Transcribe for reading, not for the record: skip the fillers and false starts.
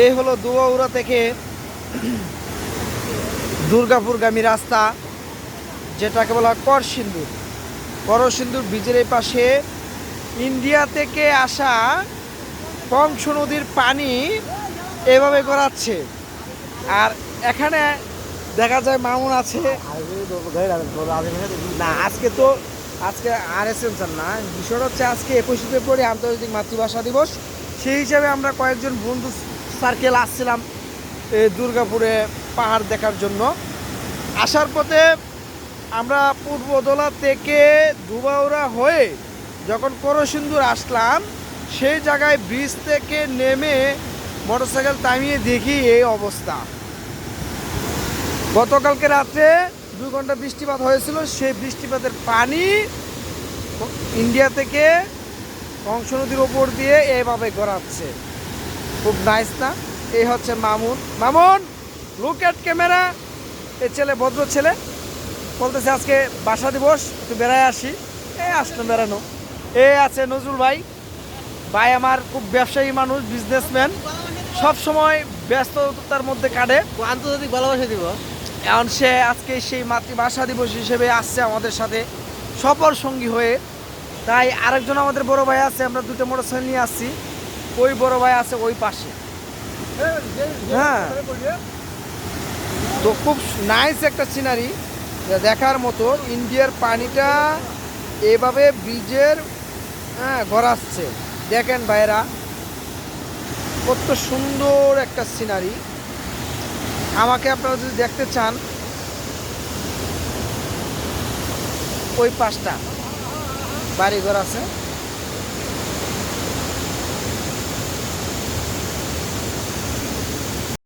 এই হলো দুবাউড়া থেকে দুর্গাপুরগামী রাস্তা, যেটাকে বলা হয় করসিন্দুর। করসিন্দুর ব্রিজের এই পাশে ইন্ডিয়া থেকে আসা কংস নদীর পানি এভাবে গড়াচ্ছে। আর এখানে দেখা যায় মামুন আছে না। আজকে RSM না, বিষয়টা হচ্ছে আজকে 21শে ফেব্রুয়ারি আন্তর্জাতিক মাতৃভাষা দিবস। সেই হিসাবে আমরা কয়েকজন বন্ধু সার্কেল আসছিলাম এই দুর্গাপুরে পাহাড় দেখার জন্য। আসার পথে আমরা পূর্বদলা থেকে দুবাউড়া হয়ে যখন করসিন্দুর আসলাম, সেই জায়গায় ব্রিজ থেকে নেমে মোটরসাইকেল থামিয়ে দেখি এই অবস্থা। গতকালকে রাত্রে 2 ঘন্টা বৃষ্টিপাত হয়েছিল, সেই বৃষ্টিপাতের পানি ইন্ডিয়া থেকে কংস নদীর ওপর দিয়ে এইভাবে গড়াচ্ছে। খুব নাইস না? এই হচ্ছে Mamun. Mamun, look at camera. এই ছেলে ভদ্র ছেলে, বলতেছে আজকে ভাষা দিবস, একটু বেড়ায় আসি। আসলো বেড়ানো। আছে নজরুল ভাই। ভাই আমার খুব ব্যবসায়ী মানুষ, বিজনেসম্যান, সব সময় ব্যস্ততার মধ্যে কাটে। আন্তর্জাতিক ভালোবাসা দিবস, এখন সে আজকে সেই মাতৃভাষা দিবস হিসেবে আসছে আমাদের সাথে সফর সঙ্গী হয়ে। তাই আরেকজন আমাদের বড় ভাই আছে, আমরা 2টা মোটরসাইকেল নিয়ে আসছি। ওই বড় ভাই আছে ওই পাশে। হ্যাঁ, তো খুব নাইস একটা সিনারি দেখার মতো। ইন্ডিয়ার পানিটা এভাবে ব্রিজের গড়াচ্ছে। দেখেন ভাইরা, কত সুন্দর একটা সিনারি। আমাকে আপনারা যদি দেখতে চান, ওই পাশটা বাড়িঘর আছে।